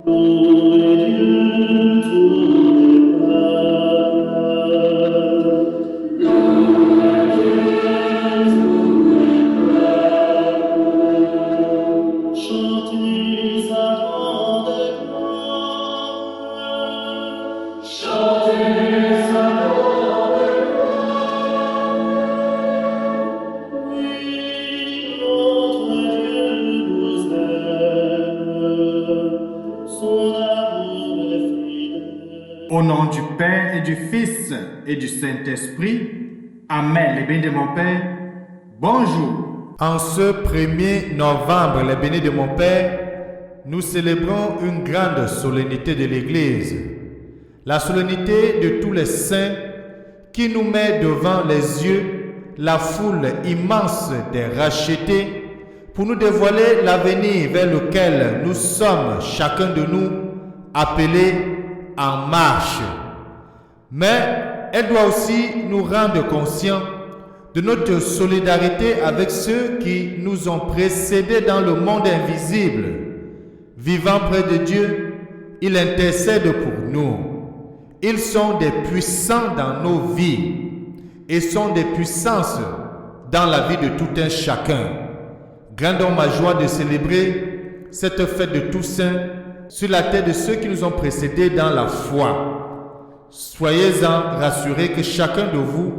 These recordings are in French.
Au nom du Père et du Fils et du Saint-Esprit, Amen. Les bénis de mon Père, bonjour. En ce 1er novembre, les bénis de mon Père, nous célébrons une grande solennité de l'Église. La solennité de tous les saints qui nous met devant les yeux la foule immense des rachetés pour nous dévoiler l'avenir vers lequel nous sommes, chacun de nous, appelés en marche. Mais elle doit aussi nous rendre conscients de notre solidarité avec ceux qui nous ont précédés dans le monde invisible. Vivant près de Dieu, ils intercèdent pour nous. Ils sont des puissants dans nos vies et sont des puissances dans la vie de tout un chacun. Grandons ma joie de célébrer cette fête de Toussaint sur la tête de ceux qui nous ont précédés dans la foi. Soyez-en rassurés que chacun de vous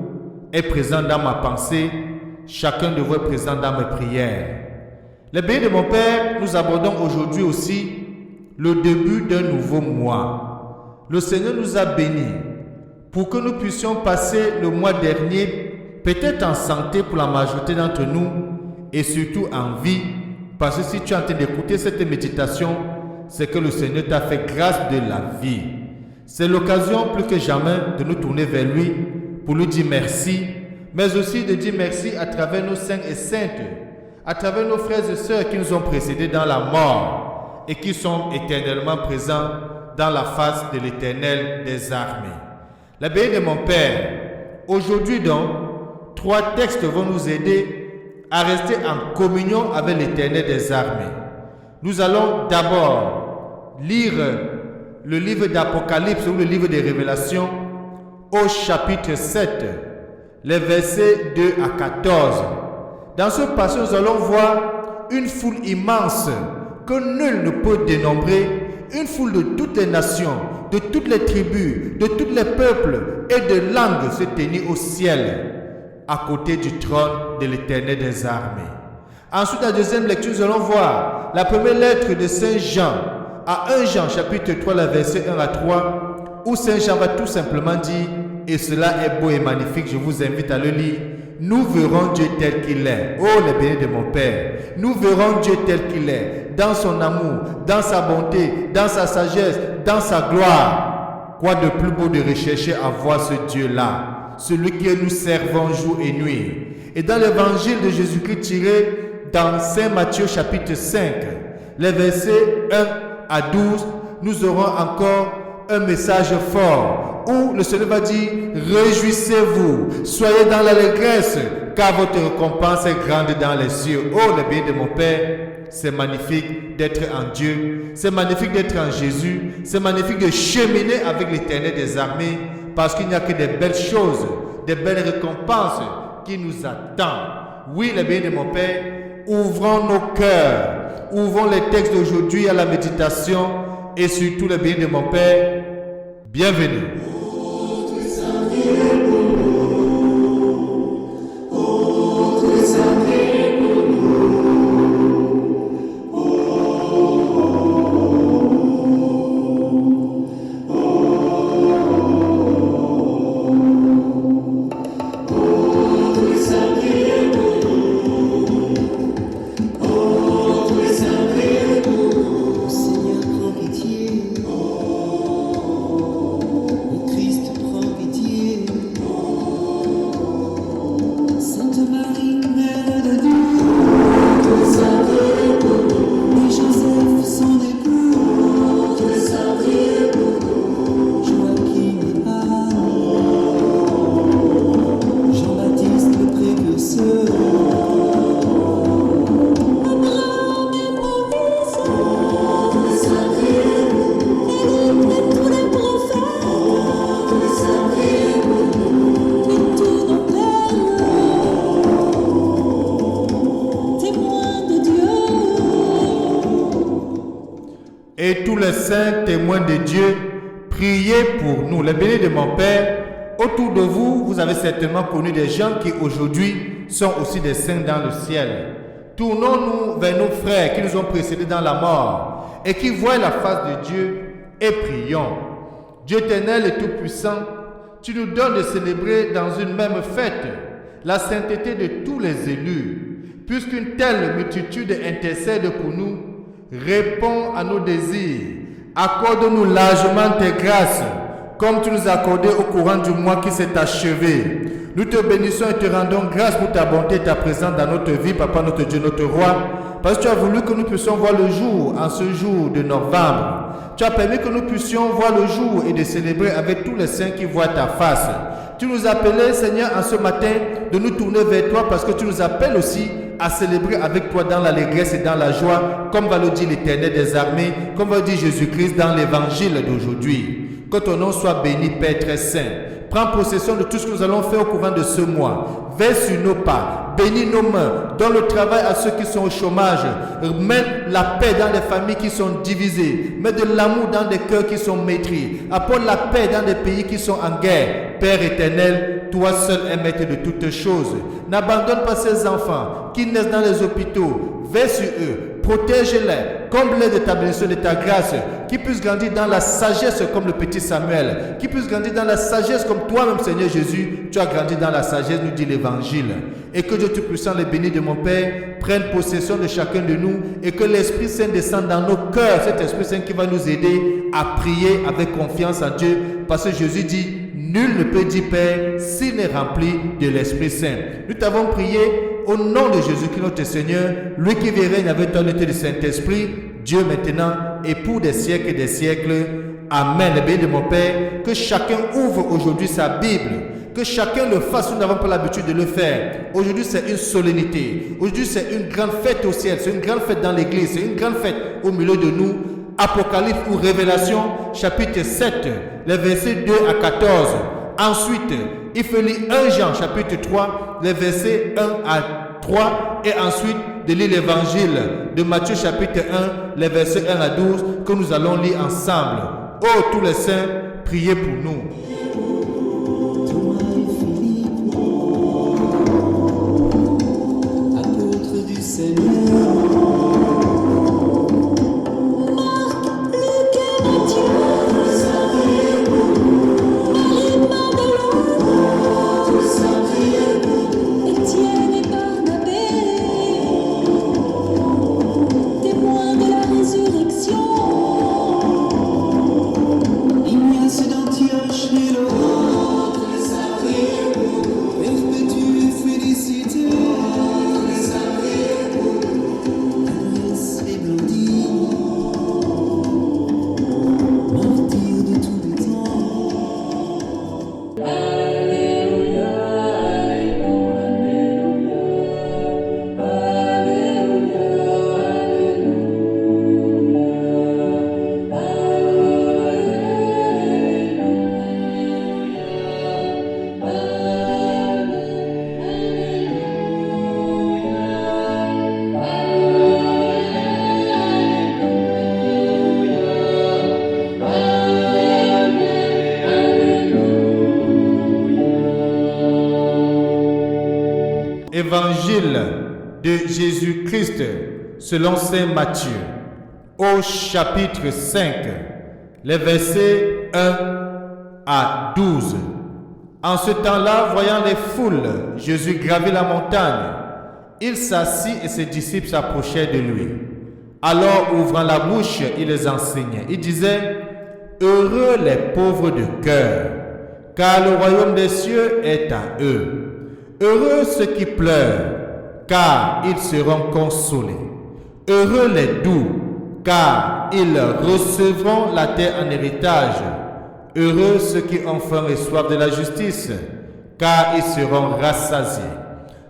est présent dans ma pensée, chacun de vous est présent dans mes prières. Les bénis de mon Père, nous abordons aujourd'hui aussi le début d'un nouveau mois. Le Seigneur nous a bénis pour que nous puissions passer le mois dernier, peut-être en santé pour la majorité d'entre nous, et surtout en vie, parce que si tu es en train d'écouter cette méditation, c'est que le Seigneur t'a fait grâce de la vie. C'est l'occasion plus que jamais de nous tourner vers lui pour lui dire merci, mais aussi de dire merci à travers nos saints et saintes, à travers nos frères et sœurs qui nous ont précédés dans la mort et qui sont éternellement présents dans la face de l'Éternel des armées. La bénie de mon Père, aujourd'hui donc, 3 textes vont nous aider à rester en communion avec l'Éternel des armées. Nous allons d'abord lire le livre d'Apocalypse ou le livre des Révélations au chapitre 7, les versets 2 à 14. Dans ce passage, nous allons voir une foule immense que nul ne peut dénombrer, une foule de toutes les nations, de toutes les tribus, de tous les peuples et de langues se tenir au ciel, à côté du trône de l'Éternel des armées. Ensuite, la deuxième lecture, nous allons voir la première lettre de Saint Jean à 1 Jean, chapitre 3, les versets 1 à 3, où Saint Jean va tout simplement dire, et cela est beau et magnifique, je vous invite à le lire, nous verrons Dieu tel qu'il est. Oh, les bénis de mon Père, nous verrons Dieu tel qu'il est, dans son amour, dans sa bonté, dans sa sagesse, dans sa gloire. Quoi de plus beau de rechercher à voir ce Dieu-là, celui que nous servons jour et nuit. Et dans l'évangile de Jésus-Christ tiré dans Saint Matthieu chapitre 5, les versets 1 à 12, nous aurons encore un message fort où le Seigneur va dire, réjouissez-vous, soyez dans l'allégresse, car votre récompense est grande dans les cieux. Oh, les bénis de mon Père, c'est magnifique d'être en Dieu, c'est magnifique d'être en Jésus, c'est magnifique de cheminer avec l'Éternel des armées, parce qu'il n'y a que des belles choses, des belles récompenses qui nous attendent. Oui, les bénis de mon Père, ouvrons nos cœurs, ouvrons les textes d'aujourd'hui à la méditation et surtout les bénis de mon Père. Bienvenue. les saints témoins de Dieu, priez pour nous. Les bénis de mon Père, autour de vous, vous avez certainement connu des gens qui aujourd'hui sont aussi des saints dans le ciel. Tournons-nous vers nos frères qui nous ont précédés dans la mort et qui voient la face de Dieu et prions. Dieu éternel et tout-puissant, tu nous donnes de célébrer dans une même fête la sainteté de tous les élus. Puisqu'une telle multitude intercède pour nous, réponds à nos désirs. Accorde-nous largement tes grâces, comme tu nous as accordé au courant du mois qui s'est achevé. Nous te bénissons et te rendons grâce pour ta bonté et ta présence dans notre vie, Papa, notre Dieu, notre Roi, parce que tu as voulu que nous puissions voir le jour en ce jour de novembre. Tu as permis que nous puissions voir le jour et de célébrer avec tous les saints qui voient ta face. Tu nous as appelés, Seigneur, en ce matin, de nous tourner vers toi parce que tu nous appelles aussi à célébrer avec toi dans l'allégresse et dans la joie, comme va le dire l'Éternel des armées, comme va le dire Jésus-Christ dans l'évangile d'aujourd'hui. Que ton nom soit béni, Père très saint. Prends possession de tout ce que nous allons faire au courant de ce mois. Veille sur nos pas, bénis nos mains, donne le travail à ceux qui sont au chômage, mets la paix dans les familles qui sont divisées, mets de l'amour dans des cœurs qui sont maîtris, apporte la paix dans des pays qui sont en guerre. Père éternel, toi seul es maître de toutes choses. N'abandonne pas ces enfants qui naissent dans les hôpitaux. Veille sur eux, protège-les, comble-les de ta bénédiction, de ta grâce, qu'ils puissent grandir dans la sagesse comme le petit Samuel, qu'ils puissent grandir dans la sagesse comme toi-même, Seigneur Jésus, tu as grandi dans la sagesse, nous dit l'Évangile. Et que Dieu Tout-Puissant, les bénis de mon Père, prenne possession de chacun de nous et que l'Esprit Saint descende dans nos cœurs, cet Esprit Saint qui va nous aider à prier avec confiance en Dieu, parce que Jésus dit, nul ne peut dire Père s'il n'est rempli de l'Esprit Saint. Nous t'avons prié au nom de Jésus-Christ notre Seigneur, lui qui vit règne avec toi l'unité du Saint-Esprit, Dieu maintenant et pour des siècles et des siècles. Amen. Le béni de mon Père, que chacun ouvre aujourd'hui sa Bible, que chacun le fasse, nous n'avons pas l'habitude de le faire. Aujourd'hui c'est une solennité, aujourd'hui c'est une grande fête au ciel, c'est une grande fête dans l'église, c'est une grande fête au milieu de nous. Apocalypse ou Révélation, chapitre 7, les versets 2 à 14. Ensuite, il faut lire 1 Jean, chapitre 3, les versets 1 à 3. Et ensuite, de lire l'évangile de Matthieu, chapitre 1, les versets 1 à 12, que nous allons lire ensemble. Oh, tous les saints, priez pour nous. Apôtre du Seigneur. Évangile de Jésus-Christ selon saint Matthieu, au chapitre 5, les versets 1 à 12. En ce temps-là, voyant les foules, Jésus gravit la montagne. Il s'assit et ses disciples s'approchaient de lui. Alors, ouvrant la bouche, il les enseignait. Il disait, « Heureux les pauvres de cœur, car le royaume des cieux est à eux. Heureux ceux qui pleurent, car ils seront consolés. Heureux les doux, car ils recevront la terre en héritage. Heureux ceux qui ont faim et soif de la justice, car ils seront rassasiés.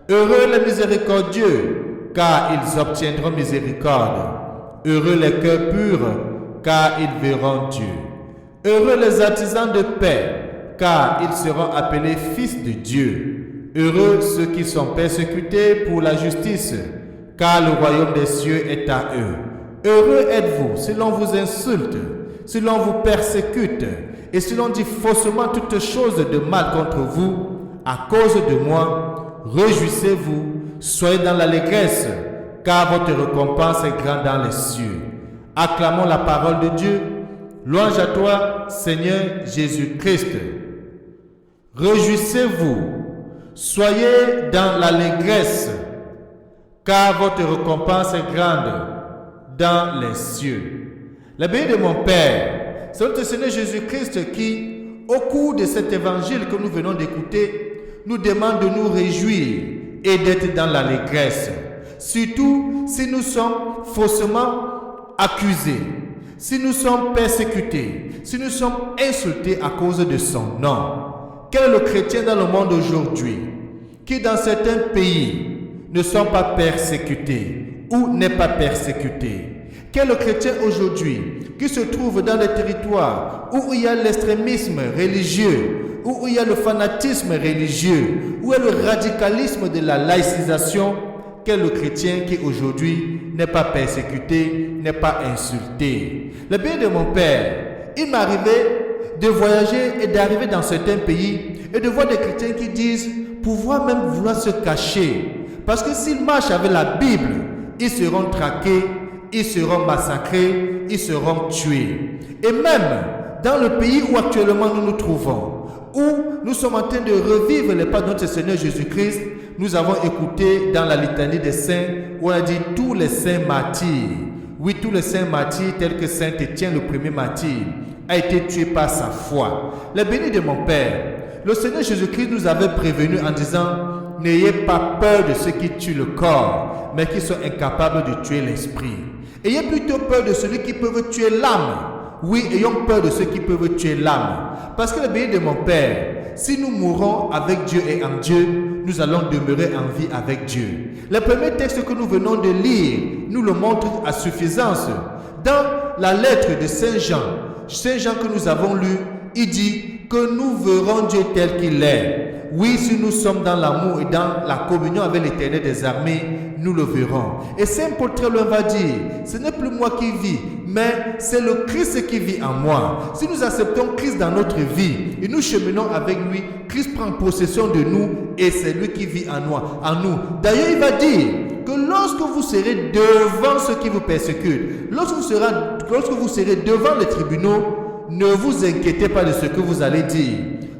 Heureux les miséricordieux, car ils obtiendront miséricorde. Heureux les cœurs purs, car ils verront Dieu. Heureux les artisans de paix, car ils seront appelés fils de Dieu. Heureux ceux qui sont persécutés pour la justice, car le royaume des cieux est à eux. Heureux êtes-vous si l'on vous insulte, si l'on vous persécute, et si l'on dit faussement toutes choses de mal contre vous, à cause de moi, réjouissez-vous, soyez dans l'allégresse, car votre récompense est grande dans les cieux. Acclamons la parole de Dieu. Louange à toi, Seigneur Jésus-Christ. Réjouissez-vous, soyez dans l'allégresse, car votre récompense est grande dans les cieux. La bénie de mon Père, c'est notre Seigneur Jésus-Christ qui, au cours de cet évangile que nous venons d'écouter, nous demande de nous réjouir et d'être dans l'allégresse. Surtout si nous sommes faussement accusés, si nous sommes persécutés, si nous sommes insultés à cause de son nom. Quel est le chrétien dans le monde aujourd'hui qui dans certains pays ne sont pas persécutés ou n'est pas persécuté? Quel est le chrétien aujourd'hui qui se trouve dans les territoires où il y a l'extrémisme religieux, où il y a le fanatisme religieux, où il y a le radicalisme de la laïcisation? Quel est le chrétien qui aujourd'hui n'est pas persécuté, n'est pas insulté? Le bien de mon Père, il m'arrivait de voyager et d'arriver dans certains pays et de voir des chrétiens qui disent pouvoir même vouloir se cacher. Parce que s'ils marchent avec la Bible, ils seront traqués, ils seront massacrés, ils seront tués. Et même dans le pays où actuellement nous nous trouvons, où nous sommes en train de revivre les pas de notre Seigneur Jésus-Christ, nous avons écouté dans la litanie des saints où on a dit tous les saints martyrs. Oui, tous les saints martyrs tels que Saint Étienne, le premier martyr, a été tué par sa foi. Le béni de mon Père, le Seigneur Jésus-Christ nous avait prévenu en disant « N'ayez pas peur de ceux qui tuent le corps, mais qui sont incapables de tuer l'esprit. Ayez plutôt peur de celui qui peut tuer l'âme. Oui, ayons peur de ceux qui peuvent tuer l'âme. Parce que le béni de mon Père, si nous mourons avec Dieu et en Dieu, nous allons demeurer en vie avec Dieu. Le premier texte que nous venons de lire nous le montre à suffisance. Dans la lettre de Saint Jean que nous avons lu, il dit que nous verrons Dieu tel qu'il est. Oui, si nous sommes dans l'amour et dans la communion avec l'Éternel des armées, nous le verrons. Et Saint Paul très loin va dire, ce n'est plus moi qui vis, mais c'est le Christ qui vit en moi. Si nous acceptons Christ dans notre vie et nous cheminons avec lui, Christ prend possession de nous et c'est lui qui vit en nous. D'ailleurs, il va dire que lorsque vous serez devant ceux qui vous persécutent, lorsque vous serez devant les tribunaux, ne vous inquiétez pas de ce que vous allez dire.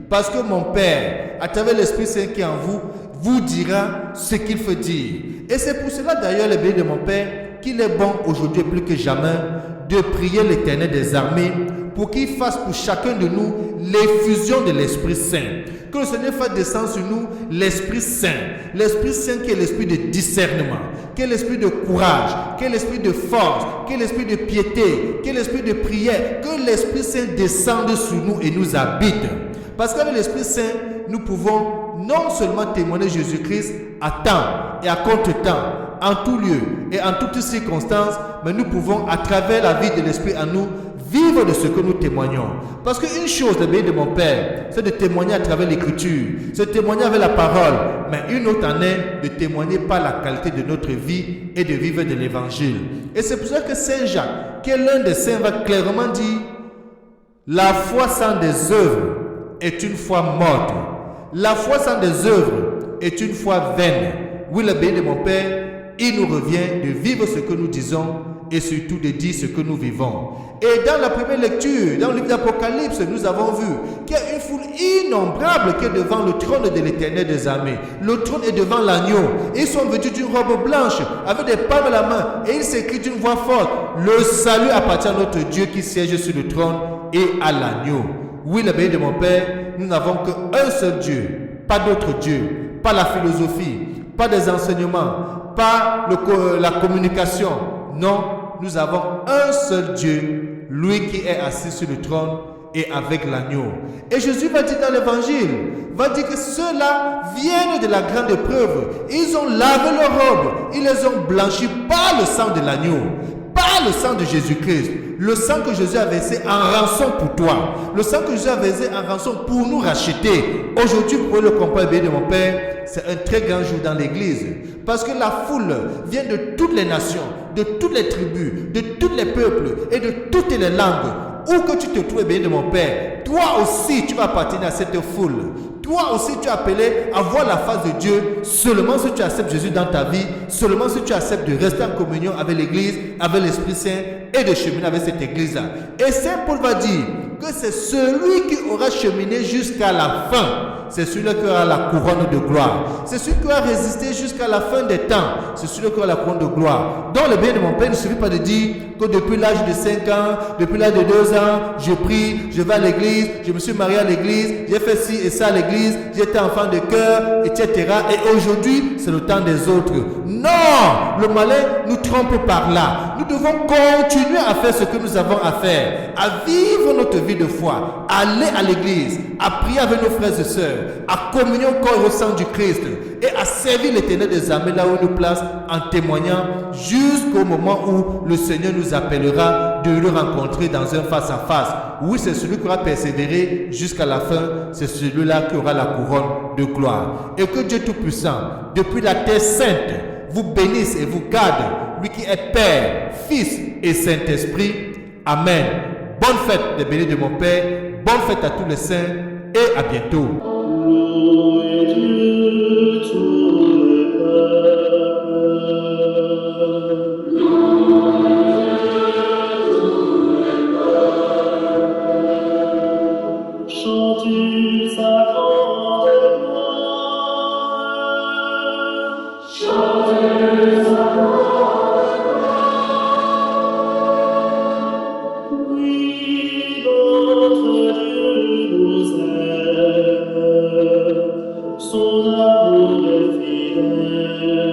Parce que mon Père, à travers l'Esprit Saint qui est en vous, vous dira ce qu'il faut dire. Et c'est pour cela d'ailleurs, le béni de mon Père, qu'il est bon aujourd'hui plus que jamais de prier l'Éternel des armées pour qu'il fasse pour chacun de nous l'effusion de l'Esprit Saint. Que le Seigneur fasse descendre sur nous l'Esprit Saint qui est l'esprit de discernement, qui est l'esprit de courage, qui est l'esprit de force, qui est l'esprit de piété, qui est l'esprit de prière. Que l'Esprit Saint descende sur nous et nous habite. Parce qu'avec l'Esprit Saint, nous pouvons non seulement témoigner Jésus-Christ à temps et à contre-temps, en tout lieu et en toutes circonstances, mais nous pouvons, à travers la vie de l'Esprit en nous, vivre de ce que nous témoignons. Parce qu'une chose, le béni de mon Père, c'est de témoigner à travers l'Écriture, c'est de témoigner avec la parole, mais une autre en est de témoigner par la qualité de notre vie et de vivre de l'Évangile. Et c'est pour ça que Saint Jacques, qui est l'un des saints, va clairement dire « La foi sans des œuvres est une foi morte. La foi sans des œuvres est une foi vaine. » Oui, le béni de mon Père, il nous revient de vivre ce que nous disons et surtout de dire ce que nous vivons. Et dans la première lecture, dans le livre d'Apocalypse, nous avons vu qu'il y a une foule innombrable qui est devant le trône de l'Éternel des armées. Le trône est devant l'agneau. Ils sont vêtus d'une robe blanche, avec des palmes à la main, et il s'écrit d'une voix forte, « Le salut appartient à notre Dieu qui siège sur le trône et à l'agneau. » Oui, le béni de mon Père, nous n'avons qu'un seul Dieu, pas d'autre Dieu, pas la philosophie, pas des enseignements, pas la communication. Non, nous avons un seul Dieu, lui qui est assis sur le trône et avec l'agneau. Et Jésus va dire dans l'évangile, va dire que ceux-là viennent de la grande épreuve. Ils ont lavé leurs robes, ils les ont blanchis par le sang de l'agneau, par par le sang de Jésus-Christ, le sang que Jésus a versé en rançon pour toi, le sang que Jésus a versé en rançon pour nous racheter. Aujourd'hui, pour le comprendre, bien de mon Père, c'est un très grand jour dans l'église. Parce que la foule vient de toutes les nations, de toutes les tribus, de tous les peuples et de toutes les langues. Où que tu te trouves, bien de mon Père, toi aussi tu vas appartenir à cette foule. Toi aussi tu es appelé à voir la face de Dieu seulement si tu acceptes Jésus dans ta vie, seulement si tu acceptes de rester en communion avec l'église, avec l'Esprit Saint et de cheminer avec cette église-là. Et Saint Paul va dire que c'est celui qui aura cheminé jusqu'à la fin. C'est celui qui aura la couronne de gloire. C'est celui qui aura résisté jusqu'à la fin des temps. C'est celui qui aura la couronne de gloire. Donc le bien de mon Père ne suffit pas de dire que depuis l'âge de 5 ans, depuis l'âge de 2 ans, je prie, je vais à l'église, je me suis marié à l'église, j'ai fait ci et ça à l'église, j'étais enfant de cœur, etc. Et aujourd'hui, c'est le temps des autres. Non! Le malin nous trompe par là. Nous devons continuer à faire ce que nous avons à faire, à vivre notre vie de foi, à aller à l'église, à prier avec nos frères et sœurs, à communier au corps et au sang du Christ et à servir l'Éternel des armées là où il nous place en témoignant jusqu'au moment où le Seigneur nous appellera de le rencontrer dans un face-à-face. Oui, c'est celui qui aura persévéré jusqu'à la fin, c'est celui-là qui aura la couronne de gloire. Et que Dieu Tout-Puissant, depuis la terre sainte, vous bénisse et vous garde, lui qui est Père, Fils et Saint-Esprit. Amen. Bonne fête des bénis de mon Père, bonne fête à tous les saints et à bientôt. Son amour est fidèle.